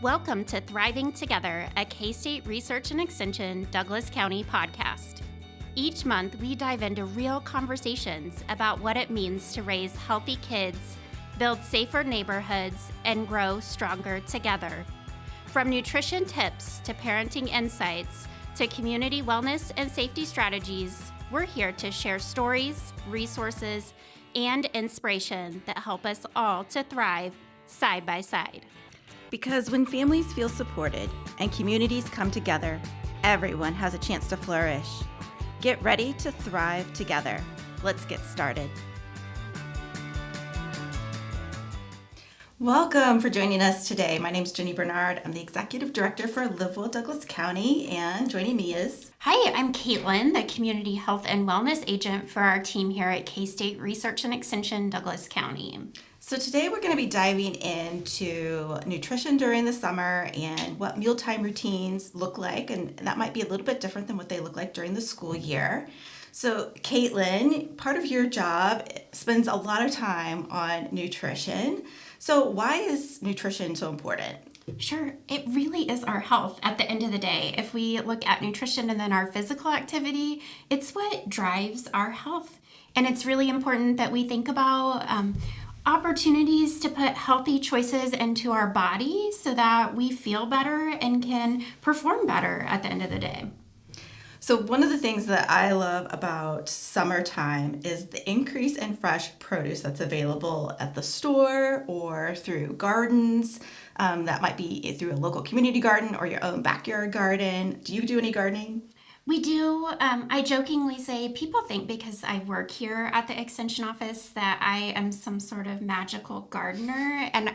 Welcome to Thriving Together, a K-State Research and Extension Douglas County podcast. Each month, we dive into real conversations about what it means to raise healthy kids, build safer neighborhoods, and grow stronger together. From nutrition tips to parenting insights to community wellness and safety strategies, we're here to share stories, resources, and inspiration that help us all to thrive side by side. Because when families feel supported and communities come together, everyone has a chance to flourish. Get ready to thrive together. Let's get started. Welcome for joining us today. My name is Ginny Bernard. I'm the Executive Director for LiveWell Douglas County, and joining me is... Hi, I'm Kaitlyn, the Community Health and Wellness Agent for our team here at K-State Research and Extension Douglas County. So today we're going to be diving into nutrition during the summer and what mealtime routines look like, and that might be a little bit different than what they look like during the school year. So Kaitlyn, part of your job spends a lot of time on nutrition. So why is nutrition so important? Sure. It really is our health at the end of the day. If we look at nutrition and then our physical activity, it's what drives our health. And it's really important that we think about opportunities to put healthy choices into our body so that we feel better and can perform better at the end of the day. So one of the things that I love about summertime is the increase in fresh produce that's available at the store or through gardens. That might be through a local community garden or your own backyard garden. Do you do any gardening? We do. I jokingly say people think because I work here at the extension office that I am some sort of magical gardener, and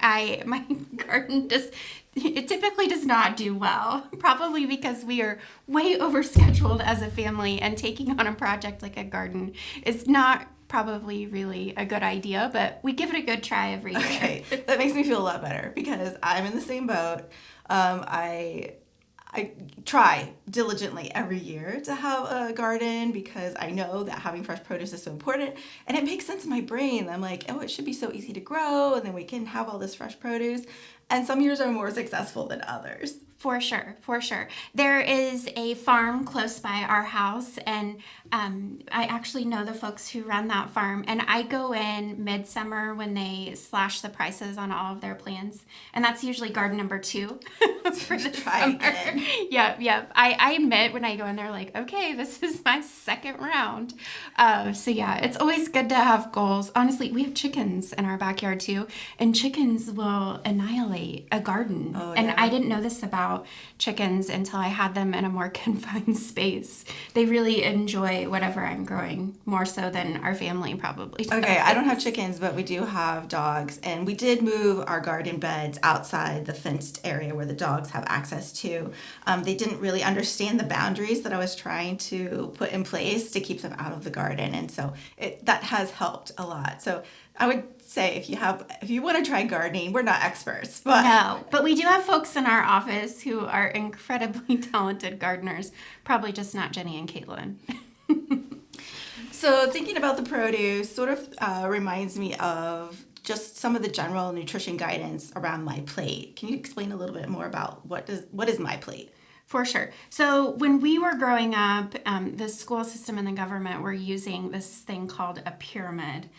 my garden it typically does not do well, probably because we are way overscheduled as a family, and taking on a project like a garden is not probably really a good idea, but we give it a good try every year. Okay, that makes me feel a lot better because I'm in the same boat. I try diligently every year to have a garden because I know that having fresh produce is so important, and it makes sense in my brain. I'm like, oh, it should be so easy to grow, and then we can have all this fresh produce. And some years are more successful than others. For sure. There is a farm close by our house, and I actually know the folks who run that farm, and I go in midsummer when they slash the prices on all of their plants, and that's usually garden number 2 for the summer. Yep. I admit when I go in there, like, okay, this is my second round. So yeah, it's always good to have goals. Honestly, we have chickens in our backyard too, and chickens will annihilate a garden. Oh, and yeah. I didn't know this about chickens until I had them in a more confined space. They really enjoy whatever I'm growing, more so than our family probably does. Okay, I don't have chickens, but we do have dogs, and we did move our garden beds outside the fenced area where the dogs have access to. They didn't really understand the boundaries that I was trying to put in place to keep them out of the garden, and so that has helped a lot. So I would say if you want to try gardening, we're not experts, but we do have folks in our office who are incredibly talented gardeners, probably just not Ginny and Kaitlyn. So thinking about the produce sort of reminds me of just some of the general nutrition guidance around MyPlate. Can you explain a little bit more about what is MyPlate? For sure. So when we were growing up, the school system and the government were using this thing called a pyramid,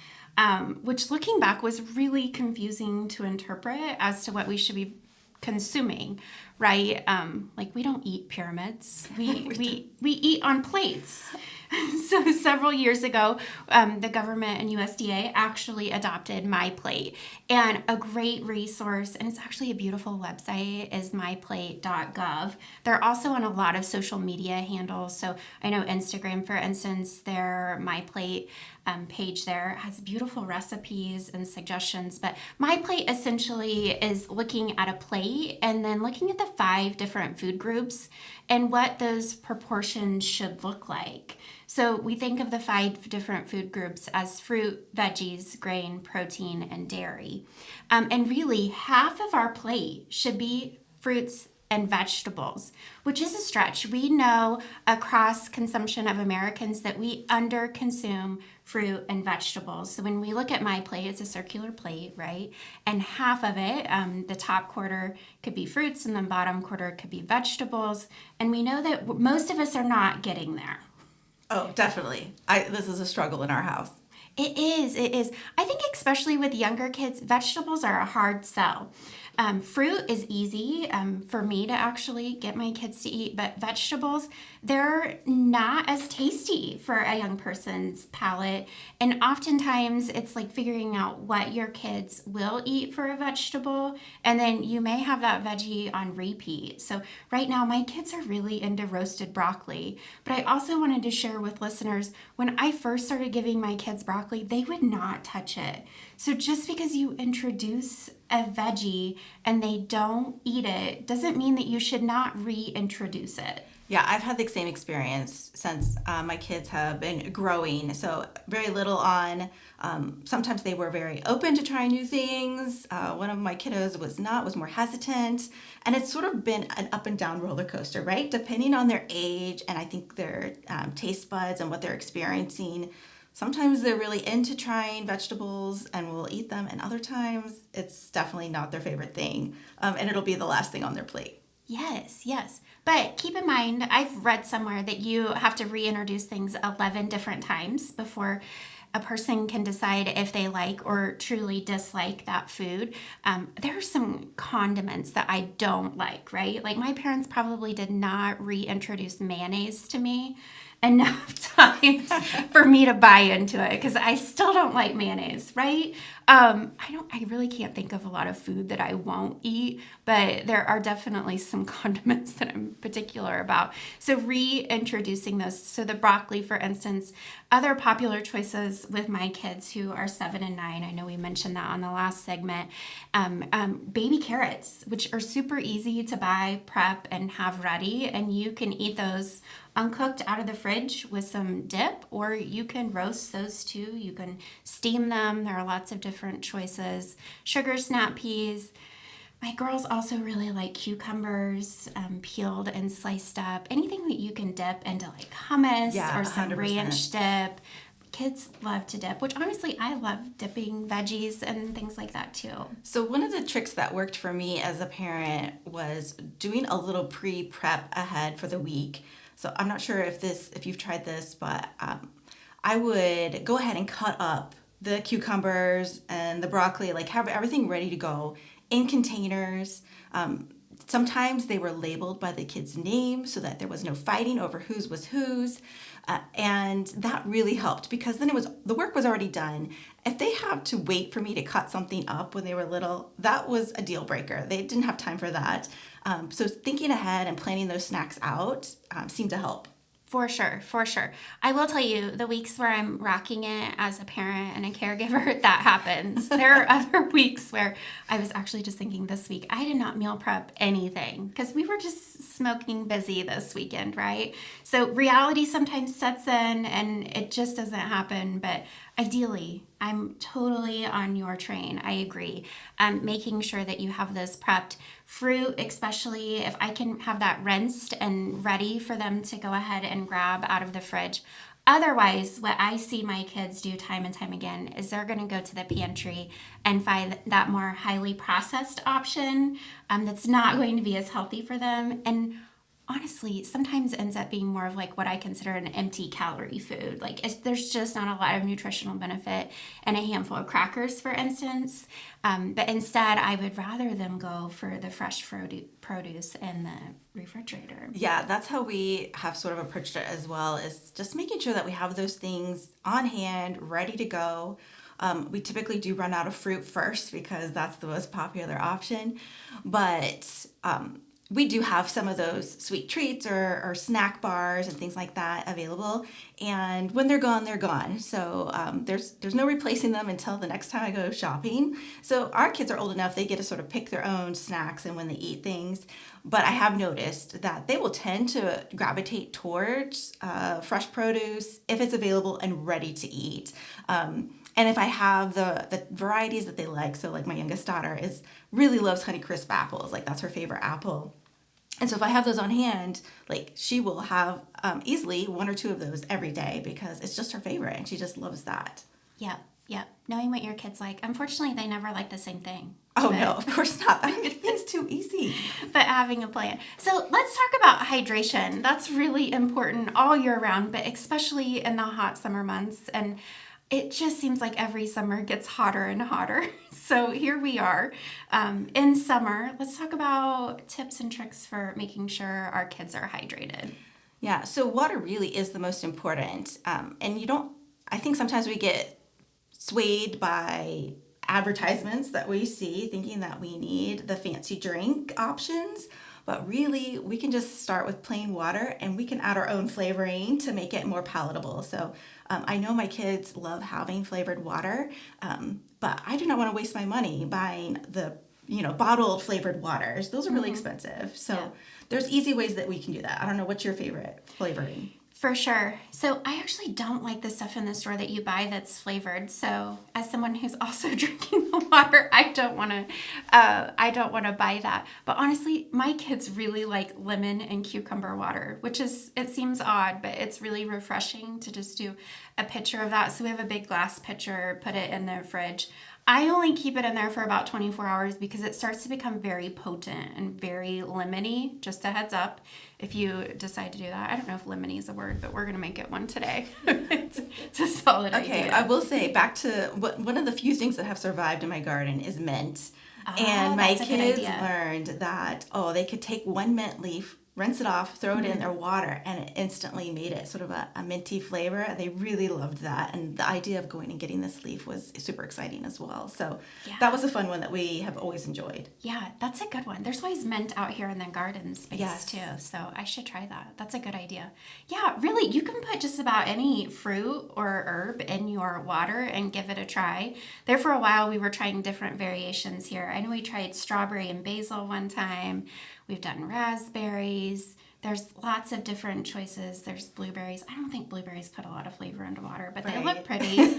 which looking back was really confusing to interpret as to what we should be consuming, right? Like we don't eat pyramids. We eat on plates. So several years ago, the government and USDA actually adopted MyPlate, and a great resource, and it's actually a beautiful website, is myplate.gov. They're also on a lot of social media handles. So I know Instagram, for instance, their MyPlate page there has beautiful recipes and suggestions, but MyPlate essentially is looking at a plate and then looking at the 5 different food groups and what those proportions should look like. So we think of the 5 different food groups as fruit, veggies, grain, protein, and dairy. And really, half of our plate should be fruits and vegetables, which is a stretch. We know across consumption of Americans that we underconsume fruit and vegetables. So when we look at MyPlate, it's a circular plate, right? And half of it, the top quarter could be fruits and the bottom quarter could be vegetables. And we know that most of us are not getting there. Oh, definitely. This is a struggle in our house. It is. It is. I think especially with younger kids, vegetables are a hard sell. Fruit is easy for me to actually get my kids to eat, but vegetables, they're not as tasty for a young person's palate. And oftentimes it's like figuring out what your kids will eat for a vegetable, and then you may have that veggie on repeat. So right now, my kids are really into roasted broccoli, but I also wanted to share with listeners, when I first started giving my kids broccoli, they would not touch it. So just because you introduce a veggie and they don't eat it doesn't mean that you should not reintroduce it. Yeah, I've had the same experience since my kids have been growing. So very little on. Sometimes they were very open to trying new things. One of my kiddos was more hesitant. And it's sort of been an up and down roller coaster, right? Depending on their age and I think their taste buds and what they're experiencing. Sometimes they're really into trying vegetables and will eat them, and other times it's definitely not their favorite thing, and it'll be the last thing on their plate. Yes, yes. But keep in mind, I've read somewhere that you have to reintroduce things 11 different times before a person can decide if they like or truly dislike that food. There are some condiments that I don't like, right? Like my parents probably did not reintroduce mayonnaise to me enough times for me to buy into it because I still don't like mayonnaise, right? I really can't think of a lot of food that I won't eat, but there are definitely some condiments that I'm particular about. So reintroducing those. So the broccoli, for instance, other popular choices with my kids who are 7 and 9. I know we mentioned that on the last segment. Baby carrots, which are super easy to buy, prep, and have ready, and you can eat those uncooked out of the fridge with some dip, or you can roast those too. You can steam them. There are lots of different choices. Sugar snap peas. My girls also really like cucumbers, peeled and sliced up. Anything that you can dip into like hummus Yeah, or some 100%. ranch dip. Kids love to dip, which honestly I love dipping veggies and things like that too. So one of the tricks that worked for me as a parent was doing a little pre-prep ahead for the week. So I'm not sure if you've tried this, but I would go ahead and cut up the cucumbers and the broccoli, like have everything ready to go in containers. Sometimes they were labeled by the kid's name so that there was no fighting over whose was whose. And that really helped because then the work was already done. If they have to wait for me to cut something up when they were little, that was a deal breaker. They didn't have time for that. So thinking ahead and planning those snacks out seemed to help. For sure, for sure. I will tell you, the weeks where I'm rocking it as a parent and a caregiver, that happens. There are other weeks where I was actually just thinking this week, I did not meal prep anything because we were just smoking busy this weekend, right? So reality sometimes sets in and it just doesn't happen. But ideally, I'm totally on your train. I agree. Making sure that you have those prepped. Fruit, especially if I can have that rinsed and ready for them to go ahead and grab out of the fridge. Otherwise, what I see my kids do time and time again is they're going to go to the pantry and find that more highly processed option that's not going to be as healthy for them. And honestly, sometimes ends up being more of like what I consider an empty calorie food. Like there's just not a lot of nutritional benefit in a handful of crackers, for instance. But instead, I would rather them go for the fresh produce in the refrigerator. Yeah, that's how we have sort of approached it as well, is just making sure that we have those things on hand, ready to go. We typically do run out of fruit first because that's the most popular option. But we do have some of those sweet treats or snack bars and things like that available. And when they're gone, they're gone. So there's no replacing them until the next time I go shopping. So our kids are old enough, they get to sort of pick their own snacks and when they eat things. But I have noticed that they will tend to gravitate towards fresh produce if it's available and ready to eat. And if I have the varieties that they like, so like my youngest daughter really loves Honeycrisp apples, like that's her favorite apple. And so if I have those on hand, like she will have easily one or two of those every day because it's just her favorite and she just loves that. Yep, yep. Knowing what your kids like. Unfortunately, they never like the same thing. Oh, no, of course not. That makes things too easy. But having a plan. So let's talk about hydration. That's really important all year round, but especially in the hot summer months. And it just seems like every summer gets hotter and hotter. So here we are in summer. Let's talk about tips and tricks for making sure our kids are hydrated. Yeah, so water really is the most important. And I think sometimes we get swayed by advertisements that we see thinking that we need the fancy drink options. But really, we can just start with plain water and we can add our own flavoring to make it more palatable. So I know my kids love having flavored water, but I do not want to waste my money buying the bottled flavored waters. Those are really expensive. So there's easy ways that we can do that. I don't know, what's your favorite flavoring? For sure. So I actually don't like the stuff in the store that you buy that's flavored. So as someone who's also drinking the water, I don't want to buy that. But honestly, my kids really like lemon and cucumber water, it seems odd, but it's really refreshing to just do a pitcher of that. So we have a big glass pitcher, put it in the fridge. I only keep it in there for about 24 hours because it starts to become very potent and very lemony. Just a heads up if you decide to do that. I don't know if lemony is a word, but we're going to make it one today. it's a solid idea. Okay, I will say back to one of the few things that have survived in my garden is mint. And my kids learned that, they could take one mint leaf, rinse it off, throw it in their water, and it instantly made it sort of a minty flavor. They really loved that. And the idea of going and getting this leaf was super exciting as well. So that was a fun one that we have always enjoyed. Yeah, that's a good one. There's always mint out here in the garden space too. So I should try that. That's a good idea. Yeah, really, you can put just about any fruit or herb in your water and give it a try. There for a while, we were trying different variations here. I know we tried strawberry and basil one time. We've done raspberries. There's lots of different choices. There's blueberries. I don't think blueberries put a lot of flavor into water, but they look pretty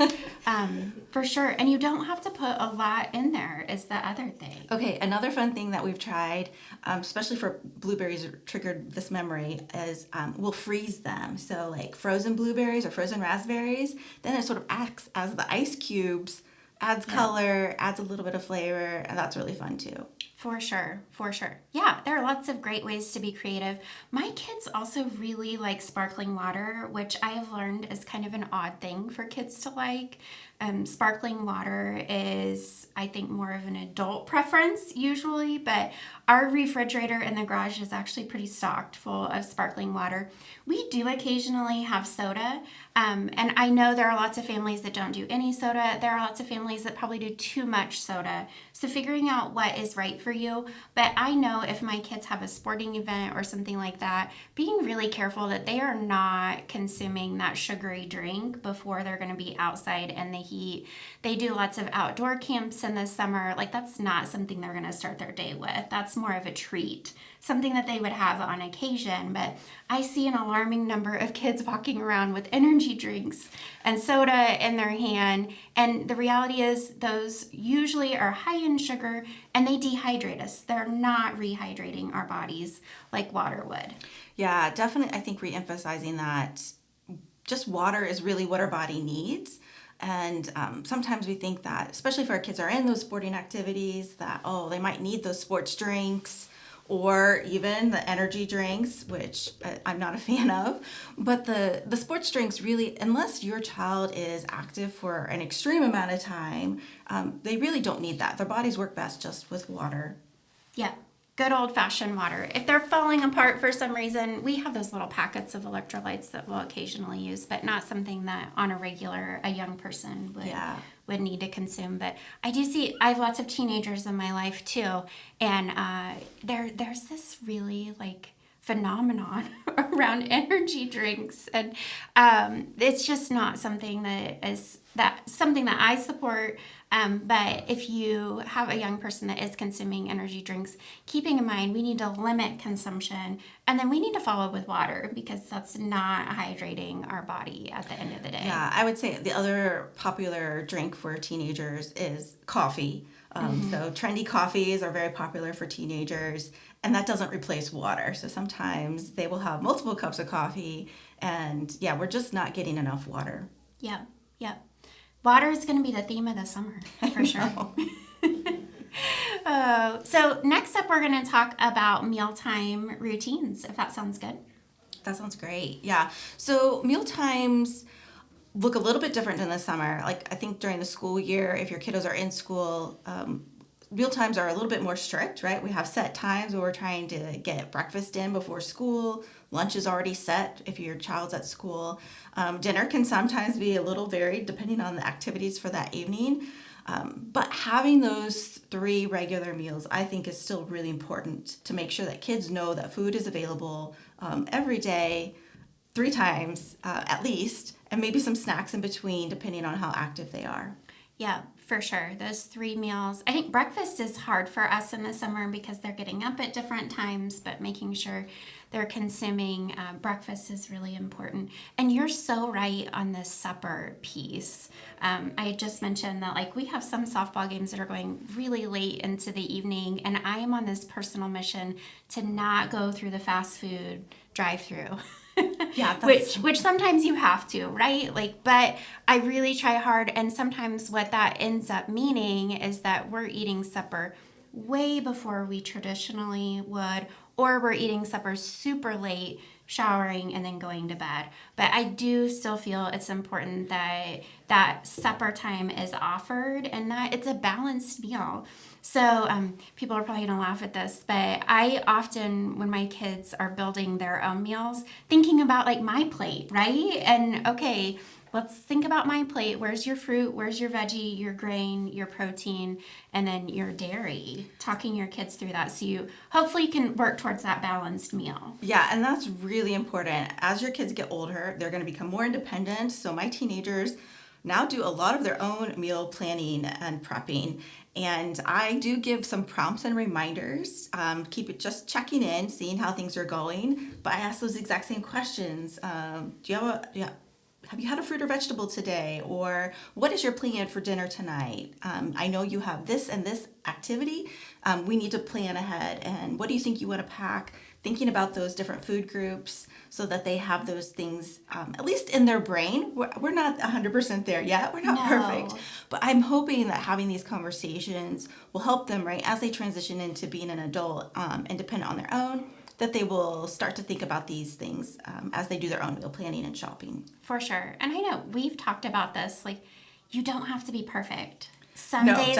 for sure. And you don't have to put a lot in there is the other thing. Okay, another fun thing that we've tried, especially for blueberries, triggered this memory, is we'll freeze them. So like frozen blueberries or frozen raspberries, then it sort of acts as the ice cubes, adds color, adds a little bit of flavor, and that's really fun too. For sure, for sure. Yeah, there are lots of great ways to be creative. My kids also really like sparkling water, which I have learned is kind of an odd thing for kids to like. Sparkling water is, I think, more of an adult preference usually, but our refrigerator in the garage is actually pretty stocked full of sparkling water. We do occasionally have soda, and I know there are lots of families that don't do any soda. There are lots of families that probably do too much soda. So figuring out what is right for you. But I know if my kids have a sporting event or something like that, being really careful that they are not consuming that sugary drink before they're going to be outside in the heat. They do lots of outdoor camps in the summer. Like that's not something they're going to start their day with. That's more of a treat, something that they would have on occasion. But I see an alarming number of kids walking around with energy drinks and soda in their hand. And the reality is those usually are high in sugar and they dehydrate us. They're not rehydrating our bodies like water would. Yeah, definitely. I think re-emphasizing that just water is really what our body needs. And sometimes we think that, especially if our kids are in those sporting activities, that, they might need those sports drinks or even the energy drinks, which I'm not a fan of. But the sports drinks really, unless your child is active for an extreme amount of time, they really don't need that. Their bodies work best just with water. Yeah. Good old-fashioned water. If they're falling apart for some reason, we have those little packets of electrolytes that we'll occasionally use, but not something that on a regular, a young person would need to consume. But I have lots of teenagers in my life too, and there's this really like phenomenon around energy drinks, and it's just not something that I support. But if you have a young person that is consuming energy drinks, keeping in mind we need to limit consumption, and then we need to follow with water because that's not hydrating our body at the end of the day. Yeah, I would say the other popular drink for teenagers is coffee. So trendy coffees are very popular for teenagers, and that doesn't replace water. So sometimes they will have multiple cups of coffee, and yeah, we're just not getting enough water. Yep, yep. Water is going to be the theme of the summer for sure. So next up, we're going to talk about mealtime routines, if that sounds good. That sounds great. Yeah. So meal times look a little bit different in the summer. Like I think during the school year, if your kiddos are in school, meal times are a little bit more strict, right? We have set times where we're trying to get breakfast in before school. Lunch is already set if your child's at school. Dinner can sometimes be a little varied depending on the activities for that evening. But having those 3 regular meals, I think, is still really important to make sure that kids know that food is available every day, 3 times at least, and maybe some snacks in between depending on how active they are. Yeah, for sure. Those 3 meals. I think breakfast is hard for us in the summer because they're getting up at different times, but making sure they're consuming breakfast is really important. And you're so right on this supper piece. I just mentioned that like we have some softball games that are going really late into the evening, and I am on this personal mission to not go through the fast food drive-through. Yeah, which sometimes you have to, right? Like, but I really try hard, and sometimes what that ends up meaning is that we're eating supper way before we traditionally would, or we're eating supper super late, showering, and then going to bed. But I do still feel it's important that that supper time is offered and that it's a balanced meal. So people are probably going to laugh at this, but I often, when my kids are building their own meals, thinking about like MyPlate, right? And okay, let's think about MyPlate. Where's your fruit? Where's your veggie, your grain, your protein, and then your dairy? Talking your kids through that so you hopefully can work towards that balanced meal. Yeah, and that's really important. As your kids get older, they're going to become more independent. So my teenagers now do a lot of their own meal planning and prepping. And I do give some prompts and reminders. Keep it just checking in, seeing how things are going. But I ask those exact same questions. Have you had a fruit or vegetable today? Or what is your plan for dinner tonight? I know you have this and this activity. We need to plan ahead. And what do you think you want to pack? Thinking about those different food groups so that they have those things, at least in their brain. We're not 100% there yet. We're not perfect. But I'm hoping that having these conversations will help them, right, as they transition into being an adult, independent on their own, that they will start to think about these things as they do their own meal planning and shopping. For sure. And I know we've talked about this, like you don't have to be perfect. Some days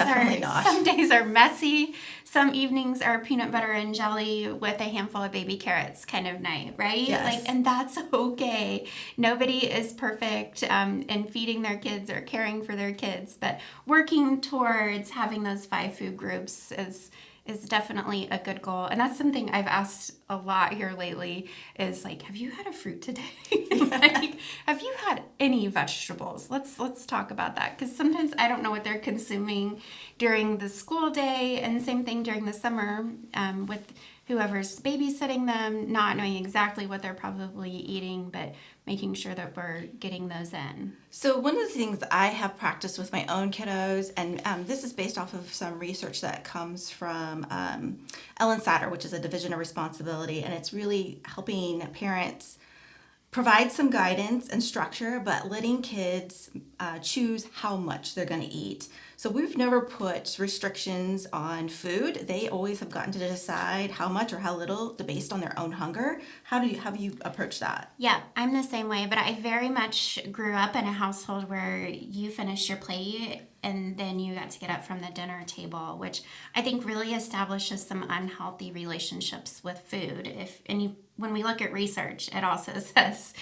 are messy. Some evenings are peanut butter and jelly with a handful of baby carrots kind of night, right? Yes. Like, and that's okay. Nobody is perfect in feeding their kids or caring for their kids, but working towards having those 5 food groups is definitely a good goal. And that's something I've asked a lot here lately is like, have you had a fruit today? Like, have you had any vegetables? Let's talk about that. Because sometimes I don't know what they're consuming during the school day, and same thing during the summer with whoever's babysitting them, not knowing exactly what they're probably eating, but making sure that we're getting those in. So one of the things that I have practiced with my own kiddos, and this is based off of some research that comes from Ellen Satter, which is a division of responsibility, and it's really helping parents provide some guidance and structure, but letting kids choose how much they're going to eat. So we've never put restrictions on food. They always have gotten to decide how much or how little based on their own hunger. How have you approached that? Yeah, I'm the same way, but I very much grew up in a household where you finished your plate and then you got to get up from the dinner table, which I think really establishes some unhealthy relationships with food. And you when we look at research, it also says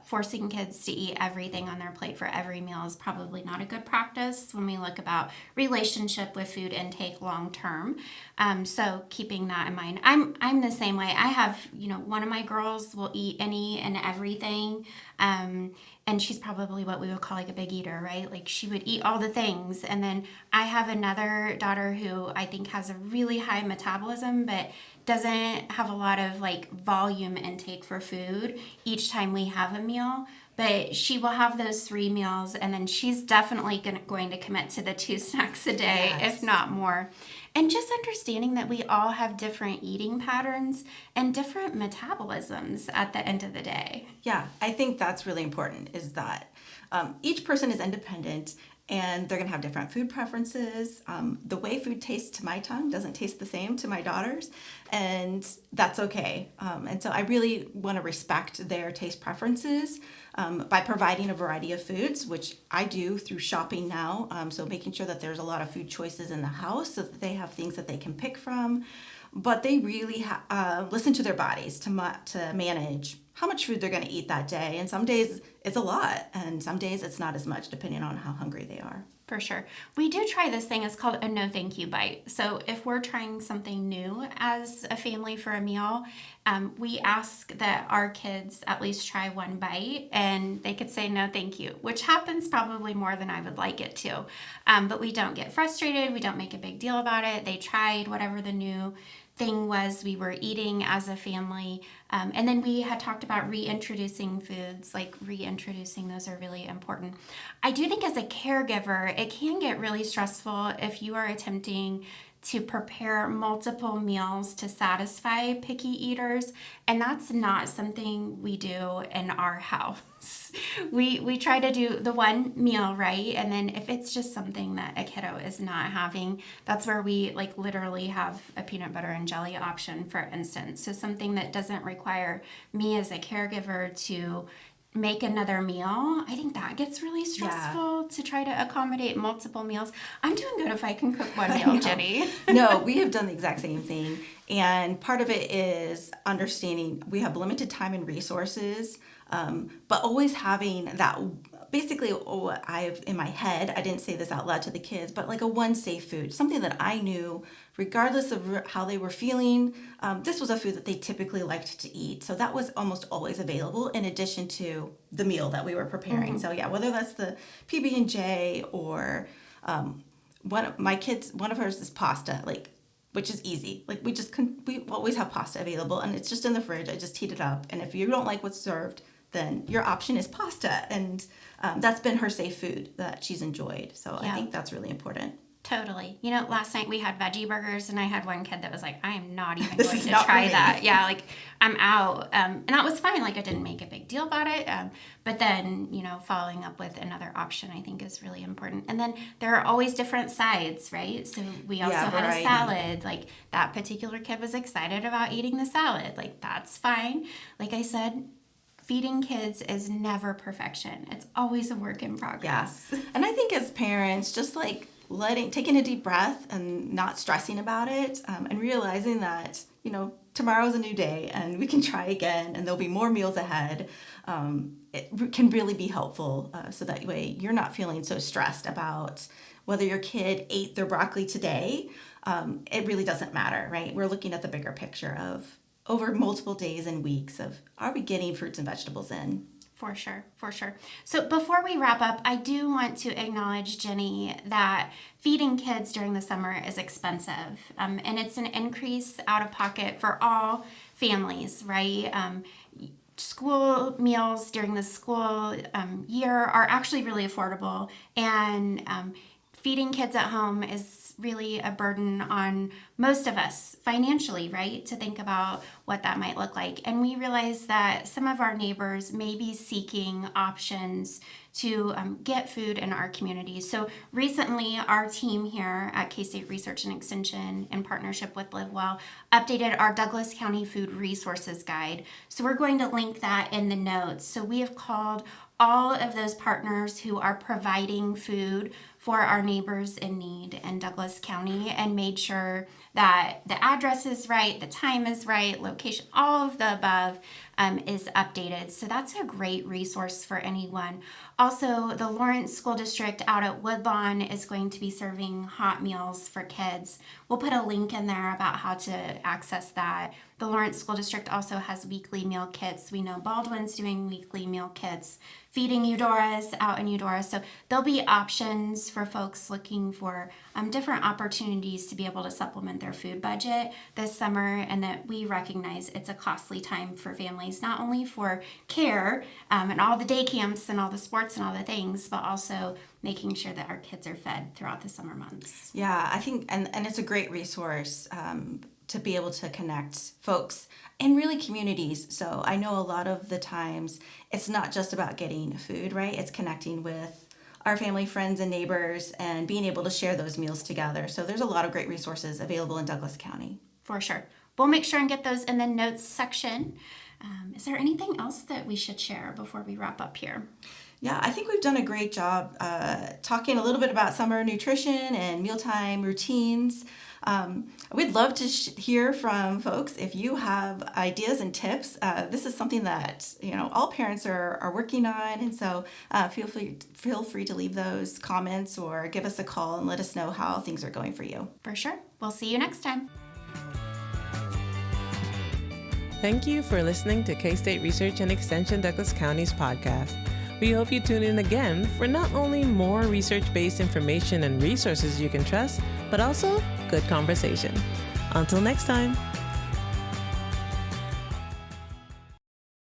forcing kids to eat everything on their plate for every meal is probably not a good practice when we look about relationship with food intake long term. So keeping that in mind, I'm the same way. I have, one of my girls will eat any and everything. And she's probably what we would call like a big eater, right? Like she would eat all the things. And then I have another daughter who I think has a really high metabolism, but doesn't have a lot of like volume intake for food each time we have a meal. But she will have those 3 meals, and then she's definitely going to commit to the 2 snacks a day, Yes. if not more. And just understanding that we all have different eating patterns and different metabolisms at the end of the day. Yeah, I think that's really important, is that each person is independent and they're going to have different food preferences. The way food tastes to my tongue doesn't taste the same to my daughters, and that's okay. And so I really want to respect their taste preferences by providing a variety of foods, which I do through shopping now. So making sure that there's a lot of food choices in the house so that they have things that they can pick from. But they really listen to their bodies to manage how much food they're going to eat that day. And some days it's a lot, and some days it's not as much, depending on how hungry they are. For sure. We do try this thing. It's called a no thank you bite. So if we're trying something new as a family for a meal, we ask that our kids at least try 1 bite, and they could say no thank you, which happens probably more than I would like it to. But we don't get frustrated. We don't make a big deal about it. They tried whatever the new thing was we were eating as a family. And then we had talked about reintroducing foods, like reintroducing those are really important. I do think as a caregiver, it can get really stressful if you are attempting to prepare multiple meals to satisfy picky eaters, and that's not something we do in our house. We try to do the 1 meal, right? And then if it's just something that a kiddo is not having, that's where we like literally have a peanut butter and jelly option, for instance. So something that doesn't require me as a caregiver to make another meal. I think that gets really stressful to try to accommodate multiple meals. I'm doing good if I can cook 1 meal, Ginny. No, we have done the exact same thing. And part of it is understanding we have limited time and resources, but always having that, basically what I've in my head, I didn't say this out loud to the kids, but like a 1 safe food, something that I knew regardless of how they were feeling, this was a food that they typically liked to eat. So that was almost always available in addition to the meal that we were preparing. So yeah, whether that's the PB&J or one of hers is pasta, which is easy. Like we always have pasta available, and it's just in the fridge. I just heat it up, and if you don't like what's served, then your option is pasta, and that's been her safe food that she's enjoyed. So I think that's really important. Totally. Last night we had veggie burgers, and I had one kid that was like, I am not even going to try that. Yeah, like I'm out. And that was fine. Like I didn't make a big deal about it. But then, following up with another option I think is really important. And then there are always different sides, right? So we also had a salad. Like that particular kid was excited about eating the salad. Like that's fine. Like I said, feeding kids is never perfection. It's always a work in progress. Yes. And I think as parents, just like taking a deep breath and not stressing about it, and realizing that, tomorrow's a new day and we can try again and there'll be more meals ahead. It can really be helpful. So that way you're not feeling so stressed about whether your kid ate their broccoli today. It really doesn't matter, right? We're looking at the bigger picture of over multiple days and weeks of, are we getting fruits and vegetables in? For sure. So before we wrap up, I do want to acknowledge, Ginny, that feeding kids during the summer is expensive. And it's an increase out of pocket for all families, right? School meals during the school year are actually really affordable. And feeding kids at home is really a burden on most of us financially, right? To think about what that might look like. And we realize that some of our neighbors may be seeking options to get food in our community. So recently, our team here at K-State Research and Extension, in partnership with LiveWell, updated our Douglas County Food Resources Guide. So we're going to link that in the notes. So we have called all of those partners who are providing food for our neighbors in need in Douglas County and made sure that the address is right, the time is right, location, all of the above is updated. So that's a great resource for anyone. Also, the Lawrence School District out at Woodlawn is going to be serving hot meals for kids. We'll put a link in there about how to access that. The Lawrence School District also has weekly meal kits. We know Baldwin's doing weekly meal kits, feeding Eudora's out in Eudora. So there'll be options for folks looking for different opportunities to be able to supplement their food budget this summer, and that we recognize it's a costly time for families, not only for care and all the day camps and all the sports and all the things, but also making sure that our kids are fed throughout the summer months. Yeah, I think, and it's a great resource to be able to connect folks and really communities. So I know a lot of the times it's not just about getting food, right? It's connecting with our family, friends, and neighbors and being able to share those meals together. So there's a lot of great resources available in Douglas County. For sure. We'll make sure and get those in the notes section. Is there anything else that we should share before we wrap up here? Yeah, I think we've done a great job talking a little bit about summer nutrition and mealtime routines. We'd love to hear from folks if you have ideas and tips. This is something that all parents are working on, and so feel free to leave those comments or give us a call and let us know how things are going for you. For sure. We'll see you next time. Thank you for listening to K-State Research and Extension Douglas County's podcast. We hope you tune in again for not only more research-based information and resources you can trust, but also good conversation. Until next time.